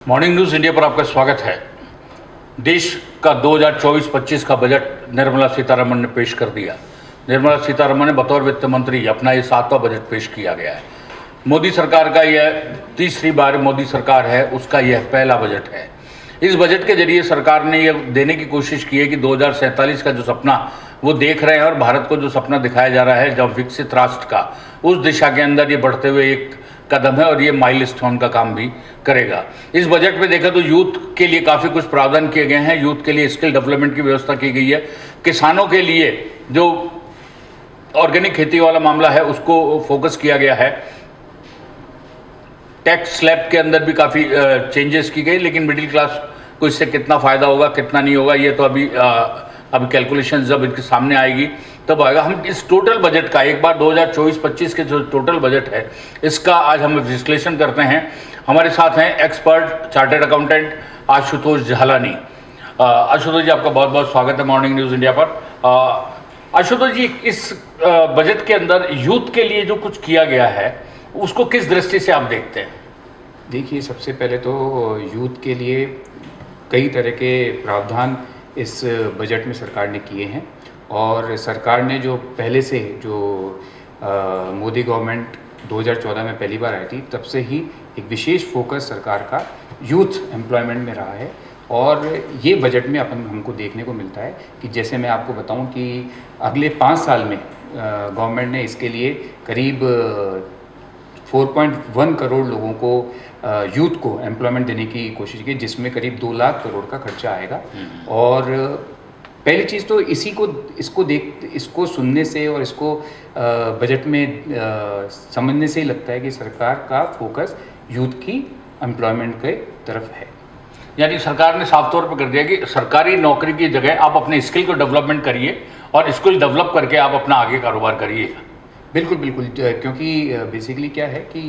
Morning news India पर आपका स्वागत है। देश का 2024-25 का बजट निर्मला सीतारमण ने पेश कर दिया। निर्मला सीतारमण ने बतौर वित्त मंत्री अपना ये 7वां बजट पेश किया गया है। मोदी सरकार का यह तीसरी बार मोदी सरकार है, उसका यह पहला बजट है। इस बजट के जरिए सरकार ने यह देने की कोशिश की है कि 2047 का जो सपना वो देख रहे हैं और भारत को जो सपना दिखाया जा रहा है जब विकसित राष्ट्र का, उस दिशा के अंदर ये बढ़ते हुए एक कदम है और ये माइलस्टोन का काम भी करेगा। इस बजट में देखा तो यूथ के लिए काफ़ी कुछ प्रावधान किए गए हैं। यूथ के लिए स्किल डेवलपमेंट की व्यवस्था की गई है। किसानों के लिए जो ऑर्गेनिक खेती वाला मामला है उसको फोकस किया गया है। टैक्स स्लैब के अंदर भी काफ़ी चेंजेस की गई, लेकिन मिडिल क्लास को इससे कितना फ़ायदा होगा कितना नहीं होगा ये तो अभी कैलकुलेशन जब इनके सामने आएगी तब आएगा। हम इस टोटल बजट का एक बार 2024-25 के जो टोटल बजट है इसका आज हम विश्लेषण करते हैं। हमारे साथ हैं expert chartered accountant Ashutosh Jhalani. Ashutosh ji, आपका बहुत बहुत स्वागत है मॉर्निंग न्यूज़ इंडिया पर। आशुतोष जी, इस बजट के अंदर यूथ के लिए जो कुछ किया गया है उसको किस दृष्टि से आप देखते हैं? देखिए, सबसे पहले तो यूथ के लिए कई तरह के प्रावधान इस बजट में सरकार ने किए हैं और सरकार ने जो पहले से जो मोदी गवर्नमेंट 2014 में पहली बार आई थी तब से ही एक विशेष फोकस सरकार का यूथ एम्प्लॉयमेंट में रहा है। और ये बजट में हमको देखने को मिलता है कि जैसे मैं आपको बताऊं कि अगले 5 साल में गवर्नमेंट ने इसके लिए करीब 4.1 करोड़ लोगों को यूथ को एम्प्लॉयमेंट देने की कोशिश की, जिसमें करीब 2 लाख करोड़ का खर्चा आएगा। और पहली चीज़ तो इसको सुनने से और इसको बजट में समझने से ही लगता है कि सरकार का फोकस यूथ की एम्प्लॉयमेंट के तरफ है। यानी सरकार ने साफ तौर पर कर दिया कि सरकारी नौकरी की जगह आप अपने स्किल को डेवलपमेंट करिए और स्किल डेवलप करके आप अपना आगे कारोबार करिए। बिल्कुल बिल्कुल, क्योंकि बेसिकली क्या है कि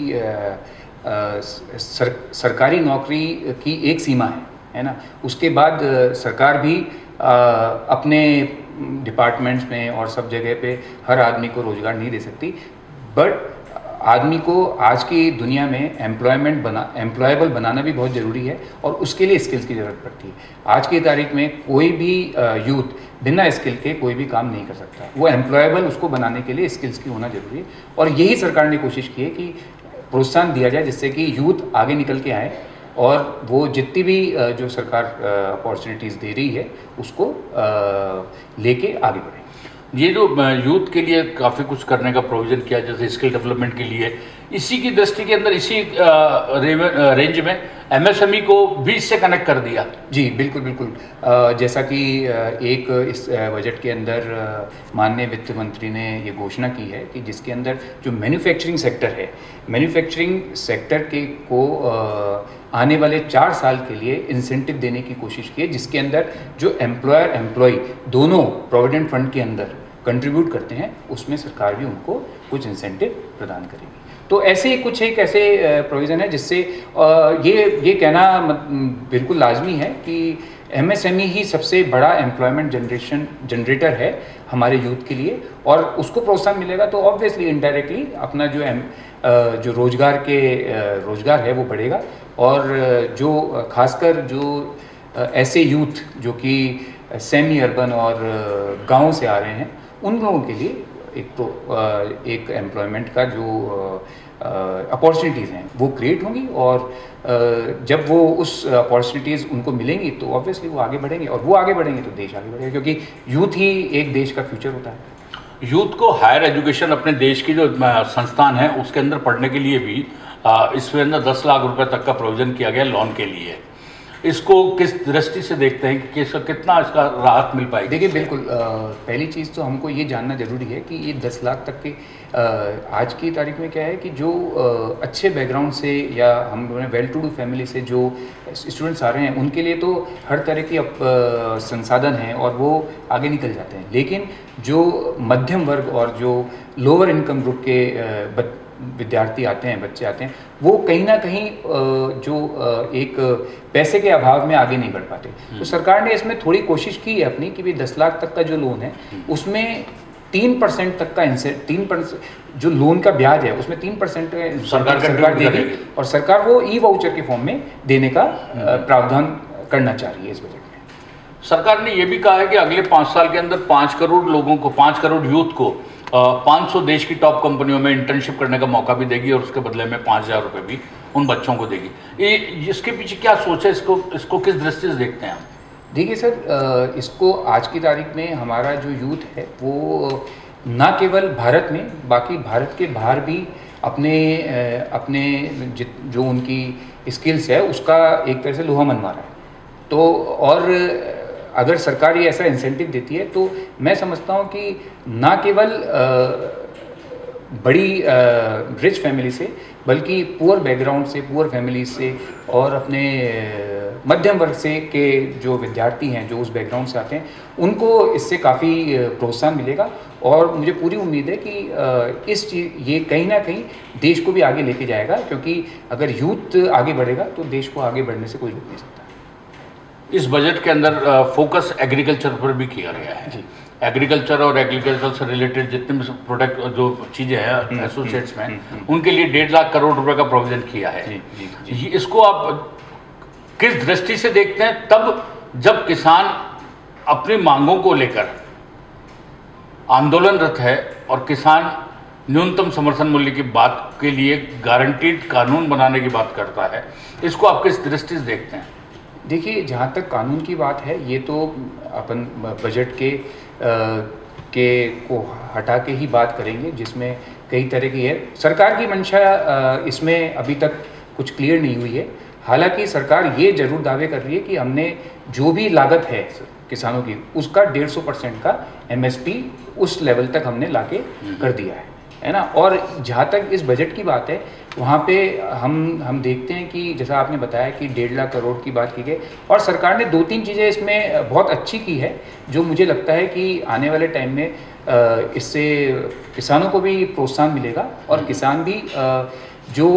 सरकारी नौकरी की एक सीमा है ना। उसके बाद सरकार भी अपने डिपार्टमेंट्स में और सब जगह पे हर आदमी को रोज़गार नहीं दे सकती, बट आदमी को आज की दुनिया में एम्प्लॉयबल बनाना भी बहुत ज़रूरी है और उसके लिए स्किल्स की ज़रूरत पड़ती है। आज की तारीख में कोई भी यूथ बिना स्किल के कोई भी काम नहीं कर सकता। वो एम्प्लॉयबल उसको बनाने के लिए स्किल्स की होना ज़रूरी है और यही सरकार ने कोशिश की है कि प्रोत्साहन दिया जाए जिससे कि यूथ आगे निकल के आए और वो जितनी भी जो सरकार अपॉर्चुनिटीज़ दे रही है उसको लेके आगे बढ़े। ये जो यूथ के लिए काफ़ी कुछ करने का प्रोविज़न किया, जैसे स्किल डेवलपमेंट के लिए, इसी की दृष्टि के अंदर इसी रेंज में एमएसएमई को भी इससे कनेक्ट कर दिया। जी बिल्कुल बिल्कुल, जैसा कि एक इस बजट के अंदर माननीय वित्त मंत्री ने ये घोषणा की है कि जिसके अंदर जो मैन्युफैक्चरिंग सेक्टर है, मैन्युफैक्चरिंग सेक्टर को आने वाले 4 साल के लिए इंसेंटिव देने की कोशिश की है, जिसके अंदर जो एम्प्लॉयर एम्प्लॉय दोनों प्रोविडेंट फंड के अंदर कंट्रीब्यूट करते हैं उसमें सरकार भी उनको कुछ इंसेंटिव प्रदान करेगी। तो ऐसे ही कुछ एक ऐसे प्रोविज़न है जिससे ये कहना बिल्कुल लाजमी है कि एमएसएमई ही सबसे बड़ा एम्प्लॉयमेंट जनरेटर है हमारे यूथ के लिए और उसको प्रोत्साहन मिलेगा तो ऑब्वियसली इनडायरेक्टली अपना जो रोज़गार है वो बढ़ेगा। और जो खासकर जो ऐसे यूथ जो कि सेमी अर्बन और गाँव से आ रहे हैं उन लोगों के लिए एक एम्प्लॉयमेंट का जो अपॉर्चुनिटीज़ हैं वो क्रिएट होंगी और जब वो उस अपॉर्चुनिटीज़ उनको मिलेंगी तो ऑब्वियसली वो आगे बढ़ेंगे और वो आगे बढ़ेंगे तो देश आगे बढ़ेगा, क्योंकि यूथ ही एक देश का फ्यूचर होता है। यूथ को हायर एजुकेशन अपने देश की जो संस्थान है उसके अंदर पढ़ने के लिए भी इसके अंदर 10 लाख रुपए तक का प्रोविज़न किया गया लोन के लिए। इसको किस दृष्टि से देखते हैं कि कितना इसका राहत मिल पाएगी? देखिए बिल्कुल, पहली चीज़ तो हमको ये जानना ज़रूरी है कि ये 10 लाख तक के आज की तारीख में क्या है कि जो अच्छे बैकग्राउंड से या हम वेल टू डू फैमिली से जो स्टूडेंट्स आ रहे हैं उनके लिए तो हर तरह की संसाधन हैं और वो आगे निकल जाते हैं, लेकिन जो मध्यम वर्ग और जो लोअर इनकम ग्रुप के विद्यार्थी आते हैं, बच्चे आते हैं, वो कहीं ना कहीं जो एक पैसे के अभाव में आगे नहीं बढ़ पाते। तो सरकार ने इसमें थोड़ी कोशिश की है अपनी कि भाई 10 लाख तक का जो लोन है उसमें 3% तक का 3% जो लोन का ब्याज है उसमें 3% सरकार देगी करेगी। और सरकार वो ई वाउचर के फॉर्म में देने का प्रावधान करना चाह रही है इस बजट में। सरकार ने यह भी कहा है कि अगले 5 साल के अंदर 5 करोड़ लोगों को, 5 करोड़ यूथ को 500 देश की टॉप कंपनियों में इंटर्नशिप करने का मौका भी देगी और उसके बदले में 5,000 रुपये भी उन बच्चों को देगी। ये इसके पीछे क्या सोच है, इसको किस दृष्टि से देखते हैं आप? देखिए सर, इसको आज की तारीख में हमारा जो यूथ है वो ना केवल भारत में, बाकी भारत के बाहर भी अपने जो उनकी स्किल्स है उसका एक तरह से लोहा मनवा रहा है। तो और अगर सरकार ये ऐसा इंसेंटिव देती है तो मैं समझता हूँ कि ना केवल बड़ी रिच फैमिली से बल्कि पुअर बैकग्राउंड से, पुअर फैमिली से और अपने मध्यम वर्ग से के जो विद्यार्थी हैं जो उस बैकग्राउंड से आते हैं उनको इससे काफ़ी प्रोत्साहन मिलेगा। और मुझे पूरी उम्मीद है कि ये कहीं ना कहीं देश को भी आगे लेके जाएगा, क्योंकि अगर यूथ आगे बढ़ेगा तो देश को आगे बढ़ने से कोई रोक नहीं सकता। इस बजट के अंदर फोकस एग्रीकल्चर पर भी किया गया है जी। एग्रीकल्चर और एग्रीकल्चर से रिलेटेड जितने भी प्रोडक्ट जो चीज़ें हैं एसोसिएट्स में उनके लिए 1.5 लाख करोड़ रुपए का प्रोविजन किया है। जी। इसको आप किस दृष्टि से देखते हैं, तब जब किसान अपनी मांगों को लेकर आंदोलनरत है और किसान न्यूनतम समर्थन मूल्य की बात के लिए गारंटीड कानून बनाने की बात करता है, इसको आप किस दृष्टि से देखते हैं? देखिए, जहाँ तक कानून की बात है ये तो अपन बजट के को हटा के ही बात करेंगे, जिसमें कई तरह की है। सरकार की मंशा इसमें अभी तक कुछ क्लियर नहीं हुई है। हालांकि सरकार ये जरूर दावे कर रही है कि हमने जो भी लागत है किसानों की उसका 150% का MSP उस लेवल तक हमने लाके कर दिया है ना। और जहाँ तक इस बजट की बात है वहाँ पे हम देखते हैं कि जैसा आपने बताया कि 1.5 लाख करोड़ की बात की गई और सरकार ने 2-3 चीज़ें इसमें बहुत अच्छी की है, जो मुझे लगता है कि आने वाले टाइम में इससे किसानों को भी प्रोत्साहन मिलेगा और किसान भी जो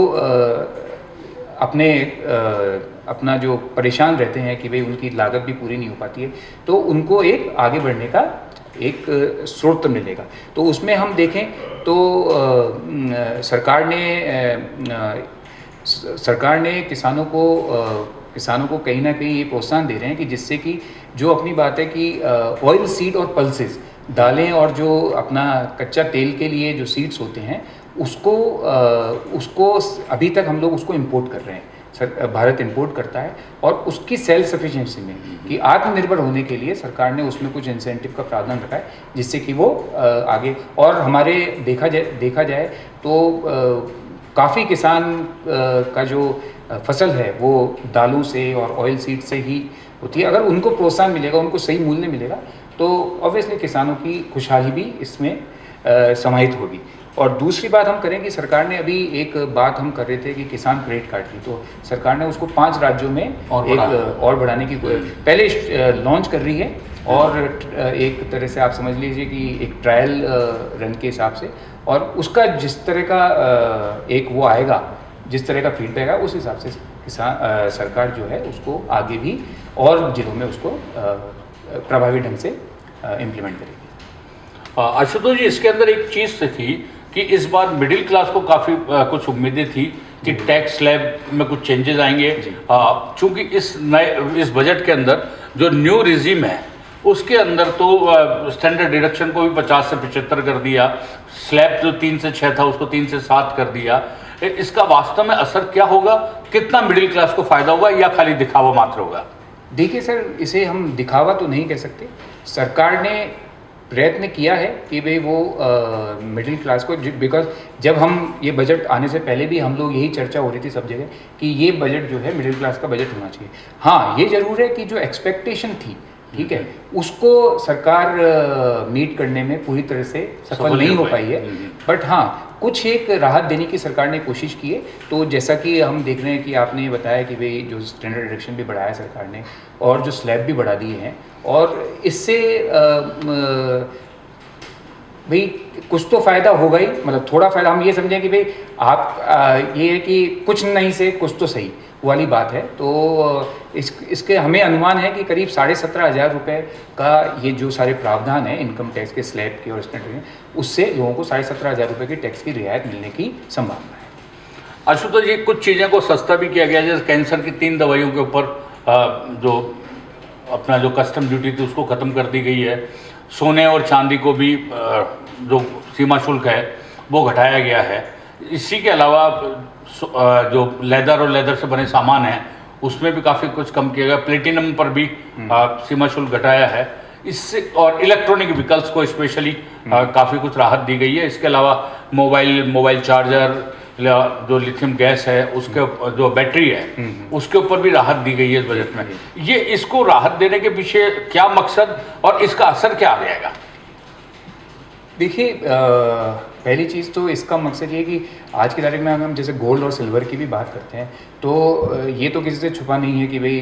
अपना जो परेशान रहते हैं कि भाई उनकी लागत भी पूरी नहीं हो पाती है, तो उनको एक आगे बढ़ने का एक स्रोत मिलेगा। तो उसमें हम देखें तो सरकार ने किसानों को कहीं ना कहीं ये प्रोत्साहन दे रहे हैं कि जिससे कि जो अपनी बात है कि ऑयल सीड और पल्सेस, दालें और जो अपना कच्चा तेल के लिए जो सीड्स होते हैं उसको अभी तक हम लोग उसको इंपोर्ट कर रहे हैं। भारत इंपोर्ट करता है और उसकी सेल्फ सफिशिएंसी में कि आत्मनिर्भर होने के लिए सरकार ने उसमें कुछ इंसेंटिव का प्रावधान रखा है, जिससे कि वो आगे और हमारे देखा जाए तो काफ़ी किसान का जो फसल है वो दालों से और ऑयल सीड से ही होती है। अगर उनको प्रोत्साहन मिलेगा, उनको सही मूल्य मिलेगा, तो ऑब्वियसली किसानों की खुशहाली भी इसमें समाहित होगी। और दूसरी बात हम करें कि सरकार ने अभी एक बात हम कर रहे थे कि किसान क्रेडिट कार्ड की, तो सरकार ने उसको 5 राज्यों में और बढ़ाने की पहले लॉन्च कर रही है और एक तरह से आप समझ लीजिए कि एक ट्रायल रन के हिसाब से, और उसका जिस तरह का एक वो आएगा, जिस तरह का फीडबैक आएगा उस हिसाब से सरकार जो है उसको आगे भी और जिलों में उसको प्रभावी ढंग से इम्प्लीमेंट करेगी। आशुतोष जी, इसके अंदर एक चीज़ थी कि इस बार मिडिल क्लास को काफ़ी कुछ उम्मीदें थी कि टैक्स स्लैब में कुछ चेंजेस आएंगे। चूँकि इस बजट के अंदर जो न्यू रिजीम है उसके अंदर तो स्टैंडर्ड डिडक्शन को भी 50 से 75 कर दिया, स्लैब जो 3 से 6 था उसको 3 से 7 कर दिया। इसका वास्तव में असर क्या होगा, कितना मिडिल क्लास को फ़ायदा होगा या खाली दिखावा मात्र होगा? देखिए सर, इसे हम दिखावा तो नहीं कह सकते। सरकार ने प्रयत्न किया है कि भाई वो मिडिल क्लास को, बिकॉज जब हम ये बजट आने से पहले भी हम लोग यही चर्चा हो रही थी सब जगह कि ये बजट जो है मिडिल क्लास का बजट होना चाहिए। हाँ, ये जरूर है कि जो एक्सपेक्टेशन थी, ठीक है, उसको सरकार मीट करने में पूरी तरह से सफल नहीं हो पाई है, बट हाँ कुछ एक राहत देने की सरकार ने कोशिश की है। तो जैसा कि हम देख रहे हैं कि आपने बताया कि भाई जो स्टैंडर्ड डिडक्शन भी बढ़ाया सरकार ने और जो स्लैब भी बढ़ा दिए हैं, और इससे भाई कुछ तो फ़ायदा होगा ही, मतलब थोड़ा फ़ायदा हम ये समझें कि भाई आप ये है कि कुछ नहीं से कुछ तो सही, वाली बात है। तो इसके हमें अनुमान है कि करीब 17,500 रुपये का ये जो सारे प्रावधान हैं इनकम टैक्स के स्लैब के और स्टैंडर्ड, उससे लोगों को 17,500 रुपये की टैक्स की रियायत मिलने की संभावना है। आशुतोष जी, कुछ चीज़ें को सस्ता भी किया गया, जैसे कैंसर की 3 दवाइयों के ऊपर जो अपना जो कस्टम ड्यूटी थी उसको ख़त्म कर दी गई है। सोने और चांदी को भी जो सीमा शुल्क है वो घटाया गया है। इसी के अलावा जो लेदर और लेदर से बने सामान हैं उसमें भी काफ़ी कुछ कम किया गया। प्लेटिनम पर भी सीमा शुल्क घटाया है। इससे और इलेक्ट्रॉनिक व्हीकल्स को स्पेशली काफ़ी कुछ राहत दी गई है। इसके अलावा मोबाइल चार्जर, जो लिथियम गैस है उसके जो बैटरी है उसके ऊपर भी राहत दी गई है इस बजट में। ये इसको राहत देने के पीछे क्या मकसद और इसका असर क्या आ जाएगा? देखिए, पहली चीज़ तो इसका मकसद ये है कि आज की तारीख में अगर हम जैसे गोल्ड और सिल्वर की भी बात करते हैं तो ये तो किसी से छुपा नहीं है कि भाई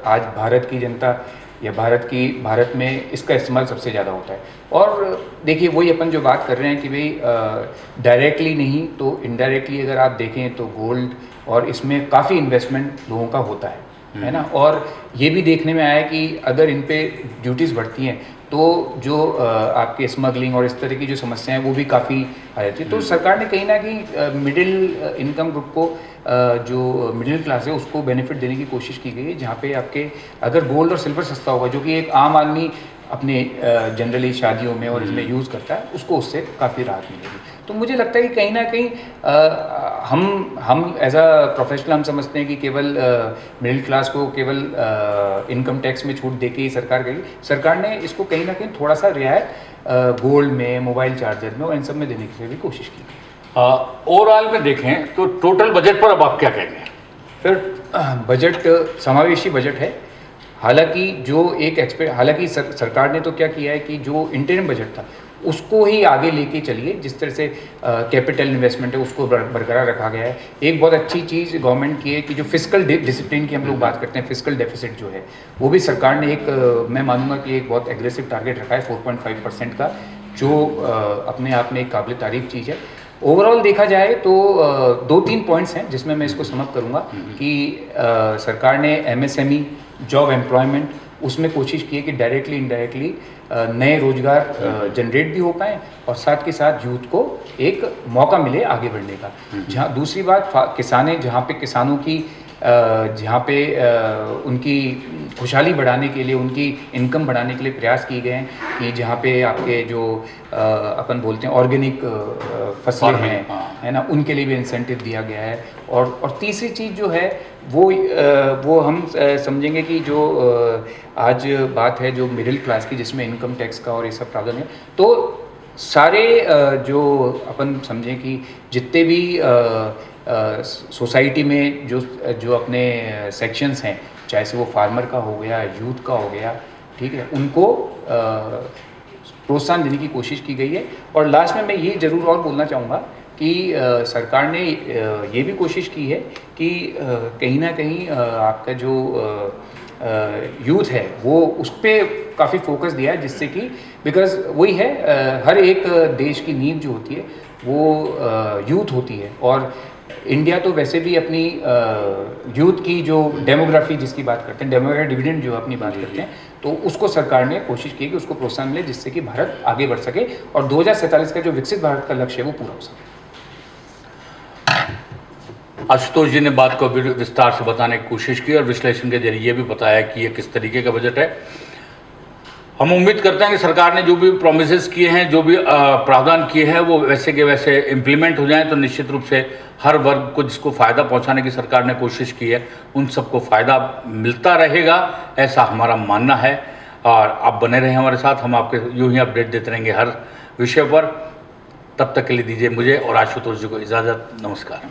आज भारत की जनता या भारत में इसका इस्तेमाल सबसे ज़्यादा होता है। और देखिए, वही अपन जो बात कर रहे हैं कि भाई डायरेक्टली नहीं तो इनडायरेक्टली अगर आप देखें तो गोल्ड और इसमें काफ़ी इन्वेस्टमेंट लोगों का होता है ना। और ये भी देखने में आया कि अगर इन पे ड्यूटीज़ बढ़ती हैं तो जो आपके स्मगलिंग और इस तरह की जो समस्याएं वो भी काफ़ी आ जाती है। तो सरकार ने कहीं ना कहीं मिडिल इनकम ग्रुप को, जो मिडिल क्लास है उसको बेनिफिट देने की कोशिश की गई है, जहाँ पे आपके अगर गोल्ड और सिल्वर सस्ता होगा, जो कि एक आम आदमी अपने जनरली शादियों में और इसमें यूज़ करता है, उसको उससे काफ़ी राहत मिलेगी। तो मुझे लगता है कि कहीं ना कहीं हम एज अ प्रोफेशनल हम समझते हैं कि केवल मिडिल क्लास को केवल इनकम टैक्स में छूट देके ही सरकार ने इसको कहीं ना कहीं थोड़ा सा रियायत गोल्ड में, मोबाइल चार्जर में और इन सब में देने की भी कोशिश की। ओवरऑल में देखें तो टोटल बजट पर अब आप क्या कहेंगे? फिर बजट समावेशी बजट है। हालांकि सरकार ने तो क्या किया है कि जो इंटरिम बजट था उसको ही आगे लेके चलिए, जिस तरह से कैपिटल इन्वेस्टमेंट है उसको बरकरार रखा गया है। एक बहुत अच्छी चीज़ गवर्नमेंट की है कि जो फिस्कल डिसिप्लिन की हम लोग बात करते हैं, फिस्कल डेफिसिट जो है वो भी सरकार ने मैं मानूंगा कि एक बहुत एग्रेसिव टारगेट रखा है 4.5% का, जो अपने आप में एक काबिल तारीफ चीज़ है। ओवरऑल देखा जाए तो 2-3 पॉइंट्स हैं जिसमें मैं इसको समअप करूंगा कि सरकार ने MSME, जॉब एम्प्लॉयमेंट, उसमें कोशिश की है कि डायरेक्टली इनडायरेक्टली नए रोजगार जनरेट भी हो पाएँ और साथ के साथ यूथ को एक मौका मिले आगे बढ़ने का। जहाँ दूसरी बात किसानों की जहाँ पे उनकी खुशहाली बढ़ाने के लिए, उनकी इनकम बढ़ाने के लिए प्रयास किए गए हैं कि जहाँ पे आपके जो अपन बोलते हैं ऑर्गेनिक फसलें हैं, है ना, उनके लिए भी इंसेंटिव दिया गया है। और तीसरी चीज़ जो है वो हम समझेंगे कि जो आज बात है जो मिडिल क्लास की, जिसमें इनकम टैक्स का और ये सब प्रावधान है, तो सारे जो अपन समझें कि जितने भी सोसाइटी में जो अपने सेक्शंस हैं, चाहे से वो फार्मर का हो गया, यूथ का हो गया, ठीक है, उनको प्रोत्साहन देने की कोशिश की गई है। और लास्ट में मैं ये ज़रूर और बोलना चाहूँगा कि सरकार ने ये भी कोशिश की है कि कहीं ना कहीं आपका जो यूथ है वो उस पर काफ़ी फोकस दिया है, जिससे कि बिकॉज़ वही है हर एक देश की नींव जो होती है वो यूथ होती है। और इंडिया तो वैसे भी अपनी यूथ की जो डेमोग्राफी जिसकी बात करते हैं, डेमोग्राफिक डिविडेंड जो अपनी बात करते हैं, तो उसको सरकार ने कोशिश की कि उसको प्रोत्साहन मिले, जिससे कि भारत आगे बढ़ सके और 2047 का जो विकसित भारत का लक्ष्य है वो पूरा हो सके। आशुतोष जी ने बात को विस्तार से बताने की कोशिश की और विश्लेषण के जरिए भी बताया कि ये किस तरीके का बजट है। हम उम्मीद करते हैं कि सरकार ने जो भी प्रोमिसेस किए हैं, जो भी प्रावधान किए हैं, वो वैसे के वैसे इम्प्लीमेंट हो जाएं तो निश्चित रूप से हर वर्ग को जिसको फ़ायदा पहुंचाने की सरकार ने कोशिश की है उन सबको फ़ायदा मिलता रहेगा, ऐसा हमारा मानना है। और आप बने रहें हमारे साथ, हम आपके यूँ ही अपडेट देते रहेंगे हर विषय पर। तब तक के लिए दीजिए मुझे और आशुतोष जी को इजाज़त। नमस्कार।